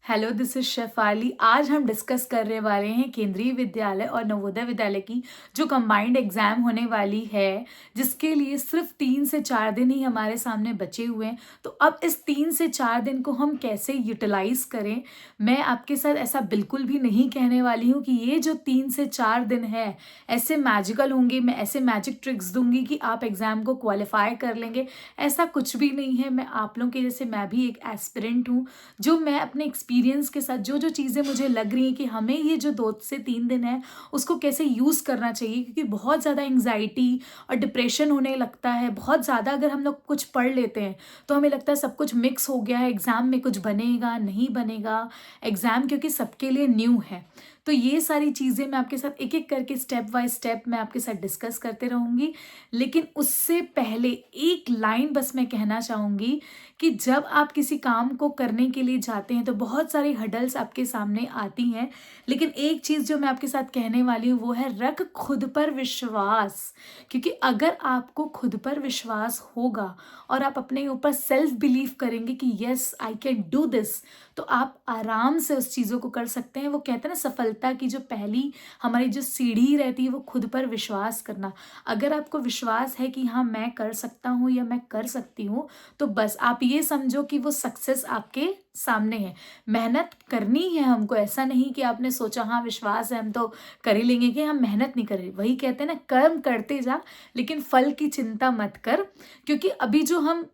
Hello, this is Shefali. आज हम discuss करने वाले हैं केंद्रीय विद्यालय और नवोदय विद्यालय की जो कंबाइंड एग्जाम होने वाली है, जिसके लिए सिर्फ 3 से 4 दिन ही हमारे सामने बचे हुए हैं। तो अब इस 3 से 4 दिन को हम कैसे यूटिलाइज करें, मैं आपके साथ ऐसा बिल्कुल भी नहीं कहने वाली हूँ कि ये जो 3 से 4 दिन है ऐसे मैजिकल होंगे। मैं ऐसे मैजिक ट्रिक्स दूंगी कि आप एग्जाम को क्वालिफाई कर लेंगे, ऐसा कुछ भी नहीं है। मैं आप लोगों के जैसे मैं भी एक एस्पिरेंट हूँ, जो मैं अपने एक्सपीरियंस के साथ जो जो चीज़ें मुझे लग रही हैं कि हमें ये जो 2 से 3 दिन है उसको कैसे यूज़ करना चाहिए, क्योंकि बहुत ज़्यादा एंग्जाइटी और डिप्रेशन होने लगता है। बहुत ज़्यादा अगर हम लोग कुछ पढ़ लेते हैं तो हमें लगता है सब कुछ मिक्स हो गया है, एग्ज़ाम में कुछ बनेगा नहीं बनेगा। एग्ज़ाम क्योंकि सबके लिए न्यू है, तो ये सारी चीज़ें मैं आपके साथ एक एक करके स्टेप बाय स्टेप मैं आपके साथ डिस्कस करते रहूँगी। लेकिन उससे पहले एक लाइन बस मैं कहना चाहूँगी कि जब आप किसी काम को करने के लिए जाते हैं तो बहुत सारी हडल्स आपके सामने आती हैं, लेकिन एक चीज़ जो मैं आपके साथ कहने वाली हूँ वो है रख खुद पर विश्वास। क्योंकि अगर आपको खुद पर विश्वास होगा और आप अपने ऊपर सेल्फ बिलीव करेंगे कि yes I can do this, तो आप आराम से उस चीज़ों को कर सकते हैं। वो कहते हैं ना, सफलता की जो पहली हमारी जो सीढ़ी रहती है वो खुद पर विश्वास करना। अगर आपको विश्वास है कि हाँ मैं कर सकता हूँ या मैं कर सकती हूँ, तो बस आप ये समझो कि वो सक्सेस आपके सामने है। मेहनत करनी है हमको, ऐसा नहीं कि आपने सोचा हाँ विश्वास है हम तो कर ही लेंगे, कि हम मेहनत नहीं कर रहे। वही कहते हैं ना, कर्म करते जा लेकिन फल की चिंता मत कर। क्योंकि अभी जो हम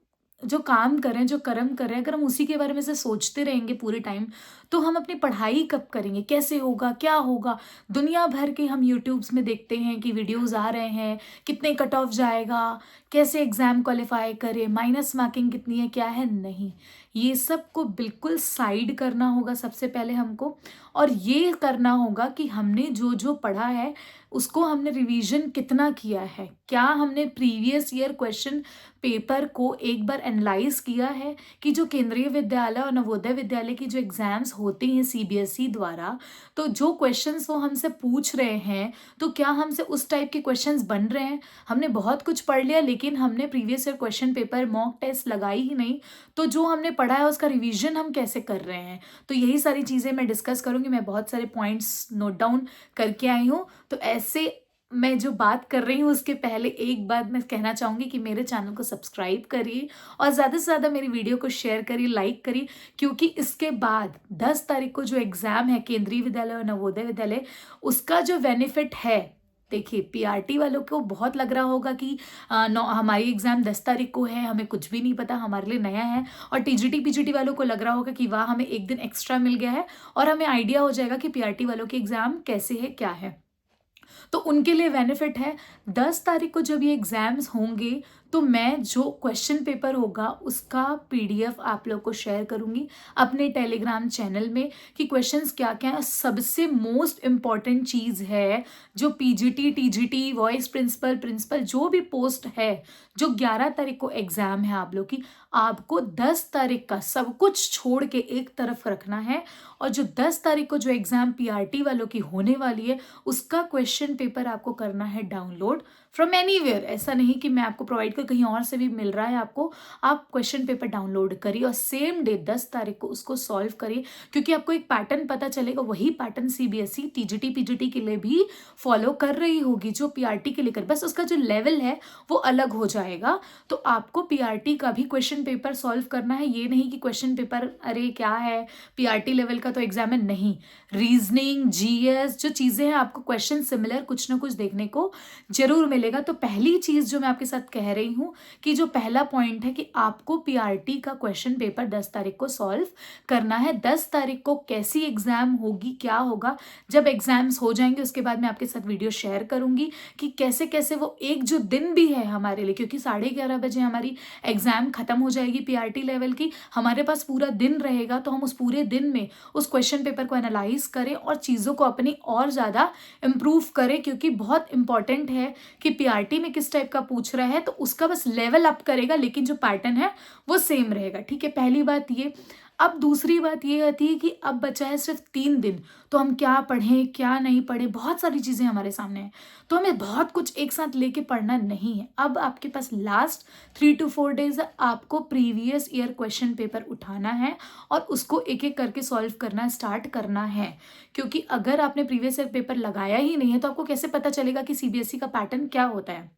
जो काम कर रहे हैं, जो कर्म कर रहे हैं, अगर हम उसी के बारे में से सोचते रहेंगे पूरे टाइम, तो हम अपनी पढ़ाई कब करेंगे, कैसे होगा, क्या होगा। दुनिया भर के हम यूट्यूब्स में देखते हैं कि वीडियोस आ रहे हैं, कितने कट ऑफ जाएगा, कैसे एग्जाम क्वालिफाई करें, माइनस मार्किंग कितनी है, क्या है, नहीं। ये सब को बिल्कुल साइड करना होगा सबसे पहले हमको, और ये करना होगा कि हमने जो जो पढ़ा है उसको हमने रिवीजन कितना किया है, क्या हमने प्रीवियस ईयर क्वेश्चन पेपर को एक बार एनालाइज किया है कि जो केंद्रीय विद्यालय और नवोदय विद्यालय की जो एग्जाम्स होती हैं सीबीएसई द्वारा, तो जो क्वेश्चंस वो हमसे पूछ रहे हैं तो क्या हमसे उस टाइप के क्वेश्चंस बन रहे हैं। हमने बहुत कुछ पढ़ लिया लेकिन हमने previous year question paper mock test लगाई ही नहीं, तो जो हमने पढ़ा है उसका रिवीजन हम कैसे कर रहे हैं। तो यही सारी चीज़ें मैं डिस्कस करूंगी। मैं बहुत सारे पॉइंट्स नोट डाउन करके आई हूँ, तो ऐसे मैं जो बात कर रही हूँ उसके पहले एक बात मैं कहना चाहूँगी कि मेरे चैनल को सब्सक्राइब करिए और ज़्यादा से ज़्यादा मेरी वीडियो को शेयर करिए, लाइक करिए। क्योंकि इसके बाद 10 तारीख को जो एग्ज़ाम है केंद्रीय विद्यालय और नवोदय विद्यालय, उसका जो बेनिफिट है, देखिए पीआरटी वालों को बहुत लग रहा होगा कि हमारी एग्ज़ाम 10 तारीख को है, हमें कुछ भी नहीं पता, हमारे लिए नया है। और टीजीटी पीजीटी वालों को लग रहा होगा कि वाह हमें एक दिन एक्स्ट्रा मिल गया है और हमें आइडिया हो जाएगा कि पीआरटी वालों की एग्ज़ाम कैसे है, क्या है। तो उनके लिए बेनिफिट है। 10 तारीख को जब ये एग्जाम्स होंगे तो मैं जो क्वेश्चन पेपर होगा उसका पीडीएफ आप लोग को शेयर करूंगी अपने टेलीग्राम चैनल में कि क्वेश्चंस क्या क्या है। सबसे मोस्ट इम्पॉर्टेंट चीज़ है जो PGT TGT vice principal principal जो भी पोस्ट है, जो 11 तारीख को एग्जाम है आप लोग की, आपको 10 तारीख का सब कुछ छोड़ के एक तरफ रखना है। और जो 10 तारीख को जो एग्जाम पीआरटी वालों की होने वाली है उसका क्वेश्चन पेपर आपको करना है डाउनलोड फ्रॉम एनीवेयर। ऐसा नहीं कि मैं आपको प्रोवाइड कर, कहीं और से भी मिल रहा है आपको। आप क्वेश्चन पेपर डाउनलोड करिए और सेम डे 10 तारीख को उसको सॉल्व करिए, क्योंकि आपको एक पैटर्न पता चलेगा। वही पैटर्न सीबीएसई टीजीटी पीजीटी के लिए भी फॉलो कर रही होगी जो पीआरटी के लिए कर, बस उसका जो लेवल है वो अलग हो जाएगा। तो आपको पीआरटी का भी क्वेश्चन पेपर सॉल्व करना है। ये नहीं कि क्वेश्चन पेपर अरे क्या है, पीआरटी लेवल का तो एग्जाम है, नहीं। रीजनिंग जीएस जो चीज़ें हैं आपको क्वेश्चन सिमिलर कुछ ना कुछ देखने को जरूर मिलेगा। तो पहली चीज़ जो मैं आपके साथ कह रही हूँ कि जो पहला पॉइंट है कि आपको पीआरटी का क्वेश्चन पेपर 10 तारीख को सॉल्व करना है। 10 तारीख को कैसी एग्जाम होगी, क्या होगा, जब एग्जाम्स हो जाएंगे उसके बाद मैं आपके साथ वीडियो शेयर करूंगी कि कैसे कैसे वो एक जो दिन भी है हमारे लिए, क्योंकि 11:30 बजे हमारी एग्जाम खत्म हो जाएगी पीआरटी लेवल की, हमारे पास पूरा दिन रहेगा। तो हम उस पूरे दिन में उस क्वेश्चन पेपर को एनालाइज करें और चीज़ों को अपनी और ज़्यादा इम्प्रूव करें, क्योंकि बहुत इंपॉर्टेंट है कि पीआरटी में किस टाइप का पूछ रहा है तो उसका बस लेवल अप करेगा, लेकिन जो पैटर्न है वो सेम रहेगा। ठीक है, पहली बात ये। अब दूसरी बात ये आती है कि अब बचा है सिर्फ 3 दिन, तो हम क्या पढ़ें क्या नहीं पढ़ें, बहुत सारी चीज़ें हमारे सामने हैं, तो हमें बहुत कुछ एक साथ लेके पढ़ना नहीं है। अब आपके पास लास्ट 3 to 4 डेज है, आपको प्रीवियस ईयर क्वेश्चन पेपर उठाना है और उसको एक एक करके सॉल्व करना स्टार्ट करना है। क्योंकि अगर आपने प्रीवियस ईयर पेपर लगाया ही नहीं है तो आपको कैसे पता चलेगा कि सीबीएसई का पैटर्न क्या होता है।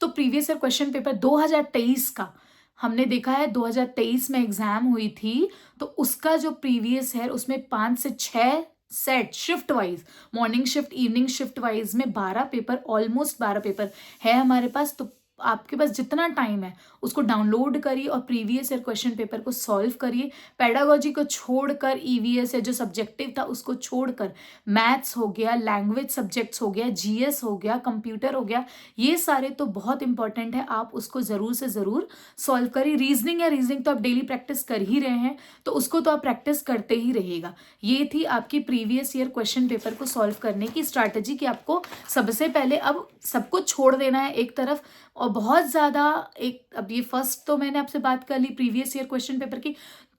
तो प्रीवियस ईयर क्वेश्चन पेपर 2023 का हमने देखा है, 2023 में एग्जाम हुई थी, तो उसका जो प्रीवियस है उसमें 5 से 6 set shift wise, morning shift evening shift wise में 12 पेपर, ऑलमोस्ट 12 पेपर है हमारे पास। तो आपके पास जितना टाइम है उसको डाउनलोड करिए और प्रीवियस ईयर क्वेश्चन पेपर को सॉल्व करिए। पेडागोजी को छोड़कर, ईवीएस है जो सब्जेक्टिव था उसको छोड़कर, मैथ्स हो गया, लैंग्वेज सब्जेक्ट्स हो गया, जीएस हो गया, कंप्यूटर हो गया, ये सारे तो बहुत इंपॉर्टेंट है, आप उसको ज़रूर से ज़रूर सॉल्व करिए। रीजनिंग है, रीजनिंग तो आप डेली प्रैक्टिस कर ही रहे हैं, तो उसको तो आप प्रैक्टिस करते ही रहिएगा। ये थी आपकी प्रीवियस ईयर क्वेश्चन पेपर को सॉल्व करने की स्ट्रैटेजी कि आपको सबसे पहले अब सब कुछ छोड़ देना है एक तरफ, और बहुत ज़्यादा एक, अब ये फर्स्ट तो मैंने आपसे बात कर ली प्रीवियस ईयर क्वेश्चन पेपर की।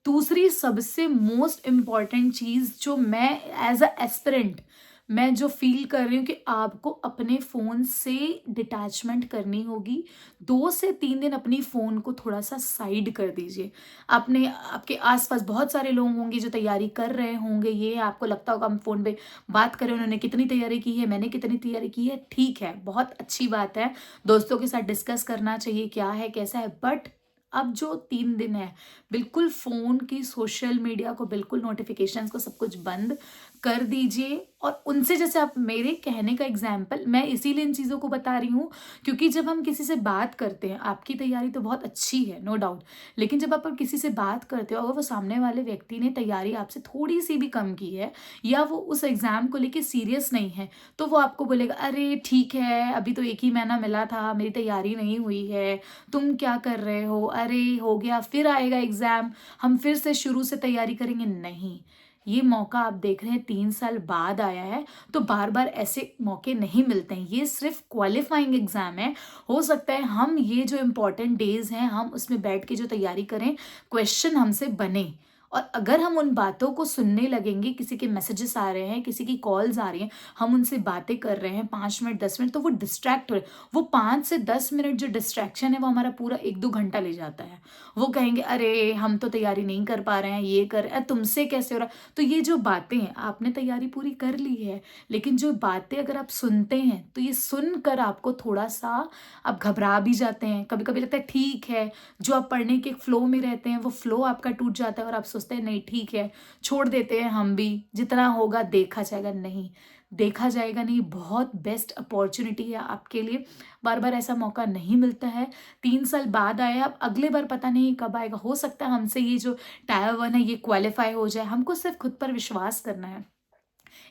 दूसरी सबसे मोस्ट इम्पॉर्टेंट चीज़ जो मैं एज अ एस्पिरेंट मैं जो फील कर रही हूँ कि आपको अपने फ़ोन से डिटैचमेंट करनी होगी। 2 से 3 दिन अपनी फ़ोन को थोड़ा सा साइड कर दीजिए। आपने, आपके आसपास बहुत सारे लोग होंगे जो तैयारी कर रहे होंगे, ये आपको लगता होगा हम फ़ोन पे बात करें, उन्होंने कितनी तैयारी की है, मैंने कितनी तैयारी की है, ठीक है, बहुत अच्छी बात है, दोस्तों के साथ डिस्कस करना चाहिए क्या है कैसा है, बट अब जो 3 दिन है बिल्कुल फ़ोन की, सोशल मीडिया को, बिल्कुल नोटिफिकेशंस को, सब कुछ बंद कर दीजिए। और उनसे, जैसे आप, मेरे कहने का एग्जाम्पल मैं इसीलिए इन चीज़ों को बता रही हूँ क्योंकि जब हम किसी से बात करते हैं, आपकी तैयारी तो बहुत अच्छी है नो डाउट, लेकिन जब आप किसी से बात करते हो अगर वो सामने वाले व्यक्ति ने तैयारी आपसे थोड़ी सी भी कम की है या वो उस एग्ज़ाम को लेके सीरियस नहीं है, तो वो आपको बोलेगा अरे ठीक है, अभी तो एक ही महीना मिला था, मेरी तैयारी नहीं हुई है, तुम क्या कर रहे हो, अरे हो गया, फिर आएगा एग्ज़ाम, हम फिर से शुरू से तैयारी करेंगे। नहीं, ये मौका आप देख रहे हैं 3 साल बाद आया है, तो बार बार ऐसे मौके नहीं मिलते हैं, ये सिर्फ क्वालिफाइंग एग्जाम है। हो सकता है हम ये जो इम्पोर्टेंट डेज हैं हम उसमें बैठ के जो तैयारी करें, क्वेश्चन हमसे बने, और अगर हम उन बातों को सुनने लगेंगे, किसी के मैसेजेस आ रहे हैं, किसी की कॉल्स आ रही हैं, हम उनसे बातें कर रहे हैं 5 मिनट 10 मिनट, तो वो डिस्ट्रैक्ट हो रहे, वो 5 से 10 मिनट जो डिस्ट्रैक्शन है वो हमारा पूरा 1-2 घंटा ले जाता है। वो कहेंगे अरे हम तो तैयारी नहीं कर पा रहे हैं, ये कर, तुमसे कैसे हो रहा। तो ये जो बातें हैं, आपने तैयारी पूरी कर ली है, लेकिन जो बातें अगर आप सुनते हैं तो ये सुनकर आपको थोड़ा सा, आप घबरा भी जाते हैं, कभी कभी लगता है ठीक है, जो आप पढ़ने के फ्लो में रहते हैं वो फ्लो आपका टूट जाता है और आप सोचते हैं नहीं ठीक है, छोड़ देते हैं हम भी, जितना होगा देखा जाएगा। नहीं, देखा जाएगा नहीं, बहुत बेस्ट अपॉर्चुनिटी है आपके लिए, बार बार ऐसा मौका नहीं मिलता है। 3 साल बाद आया, अब अगले बार पता नहीं कब आएगा, हो सकता है हमसे ये जो टायर 1 है ये क्वालिफाई हो जाए, हमको सिर्फ खुद पर विश्वास करना है।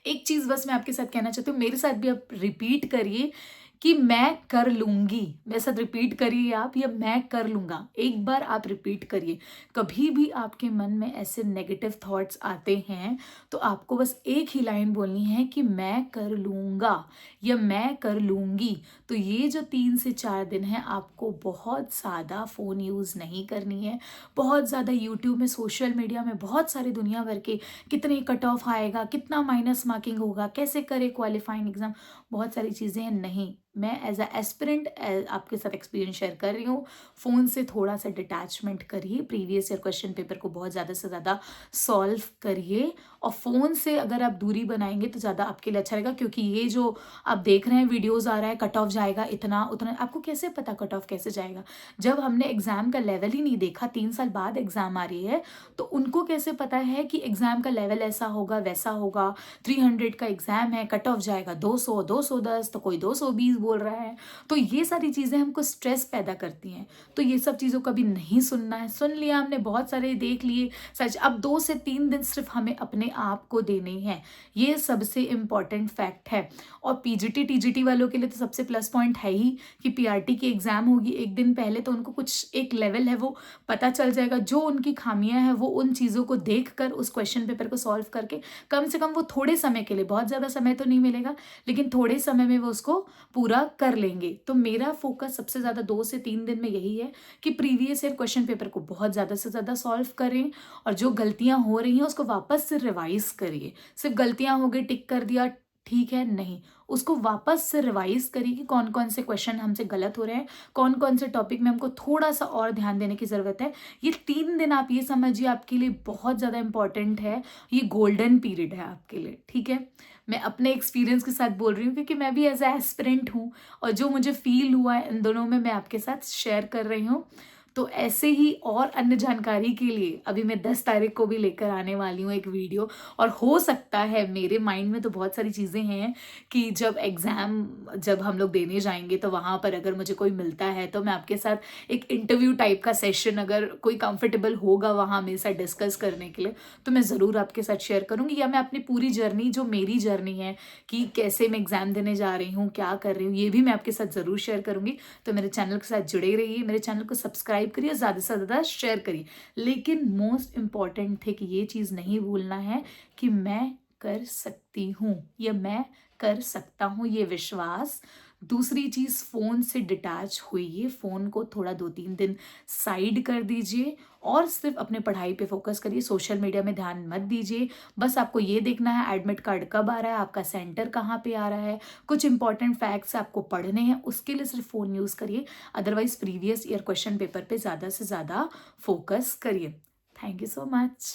एक चीज़ बस मैं आपके साथ कहना चाहती हूँ, मेरे साथ भी आप रिपीट करिए कि मैं कर लूँगी, मेरे साथ रिपीट करिए आप, या मैं कर लूँगा, एक बार आप रिपीट करिए। कभी भी आपके मन में ऐसे नेगेटिव थॉट्स आते हैं तो आपको बस एक ही लाइन बोलनी है कि मैं कर लूँगा या मैं कर लूँगी। तो ये जो 3 से 4 दिन है आपको बहुत ज़्यादा फ़ोन यूज़ नहीं करनी है, बहुत ज़्यादा यूट्यूब में, सोशल मीडिया में बहुत सारे दुनिया भर के कितने कट ऑफ आएगा, कितना माइनस मार्किंग होगा, कैसे करे क्वालिफाइंग एग्जाम, बहुत सारी चीज़ें हैं। नहीं, मैं एज अ एस्पिरेंट आपके साथ एक्सपीरियंस शेयर कर रही हूँ। फ़ोन से थोड़ा सा डिटैचमेंट करिए, प्रीवियस ईयर क्वेश्चन पेपर को बहुत ज़्यादा से ज़्यादा सॉल्व करिए, और फ़ोन से अगर आप दूरी बनाएंगे तो ज़्यादा आपके लिए अच्छा रहेगा। क्योंकि ये जो आप देख रहे हैं वीडियोज़ आ रहा है कट ऑफ जाएगा इतना उतना, आपको कैसे पता कट ऑफ कैसे जाएगा, जब हमने एग्ज़ाम का लेवल ही नहीं देखा, 3 साल बाद एग्ज़ाम आ रही है, तो उनको कैसे पता है कि एग्ज़ाम का लेवल ऐसा होगा वैसा होगा। 300 का एग्ज़ाम है, कट ऑफ जाएगा 200 210, तो कोई 220 बोल रहा है। तो ये सारी चीज़ें हमको स्ट्रेस पैदा करती हैं, तो ये सब चीज़ों का भी नहीं सुनना है। सुन लिया हमने, बहुत सारे देख लिए सच, अब 2 से 3 दिन सिर्फ हमें अपने आप को देने हैं, ये सबसे इम्पॉर्टेंट फैक्ट है। और पीजीटी टीजीटी वालों के लिए तो सबसे प्लस पॉइंट है ही कि पीआरटी की एग्ज़ाम होगी एक दिन पहले, तो उनको कुछ एक लेवल है वो पता चल जाएगा, जो उनकी खामियां हैं वो उन चीज़ों को देखकर उस क्वेश्चन पेपर को सॉल्व करके, कम से कम वो थोड़े समय के लिए, बहुत ज़्यादा समय तो नहीं मिलेगा लेकिन थोड़े थोड़े समय में वो उसको पूरा कर लेंगे। तो मेरा फोकस सबसे ज़्यादा 2 से 3 दिन में यही है कि प्रीवियस ईयर क्वेश्चन पेपर को बहुत ज़्यादा से ज़्यादा सॉल्व करें और जो गलतियाँ हो रही हैं उसको वापस से रिवाइज करिए। सिर्फ गलतियाँ हो गई, टिक कर दिया, ठीक है, नहीं, उसको वापस से रिवाइज करिए कि कौन कौन से क्वेश्चन हमसे गलत हो रहे हैं, कौन कौन से टॉपिक में हमको थोड़ा सा और ध्यान देने की ज़रूरत है। ये 3 दिन आप ये समझिए आपके लिए बहुत ज़्यादा इंपॉर्टेंट है, ये गोल्डन पीरियड है आपके लिए, ठीक है। मैं अपने एक्सपीरियंस के साथ बोल रही हूँ क्योंकि मैं भी एज ए एस्पिरेंट हूँ और जो मुझे फील हुआ है इन दोनों में मैं आपके साथ शेयर कर रही हूँ। तो ऐसे ही और अन्य जानकारी के लिए अभी मैं 10 तारीख को भी लेकर आने वाली हूँ एक वीडियो। और हो सकता है, मेरे माइंड में तो बहुत सारी चीज़ें हैं कि जब हम लोग देने जाएंगे तो वहाँ पर अगर मुझे कोई मिलता है तो मैं आपके साथ एक इंटरव्यू टाइप का सेशन, अगर कोई कंफर्टेबल होगा वहाँ मेरे साथ डिस्कस करने के लिए, तो मैं ज़रूर आपके साथ शेयर करूँगी। या मैं अपनी पूरी जर्नी, जो मेरी जर्नी है कि कैसे मैं एग्ज़ाम देने जा रही हूँ, क्या कर रही हूँ, ये भी मैं आपके साथ ज़रूर शेयर करूँगी। तो मेरे चैनल के साथ जुड़े रहिए, मेरे चैनल को सब्सक्राइब करिए, ज़्यादा से ज़्यादा शेयर करिए। लेकिन मोस्ट इम्पॉर्टेंट थे कि ये चीज़ नहीं भूलना है कि मैं कर सकती हूँ या मैं कर सकता हूँ, ये विश्वास। दूसरी चीज़, फ़ोन से डिटैच होइए, फ़ोन को थोड़ा 2-3 दिन साइड कर दीजिए और सिर्फ अपने पढ़ाई पे फोकस करिए। सोशल मीडिया में ध्यान मत दीजिए। बस आपको ये देखना है एडमिट कार्ड कब आ रहा है, आपका सेंटर कहाँ पे आ रहा है, कुछ इंपॉर्टेंट फैक्ट्स आपको पढ़ने हैं, उसके लिए सिर्फ फ़ोन यूज़ करिए। Otherwise previous year question paper पे ज़्यादा से ज़्यादा फोकस करिए। Thank you so much.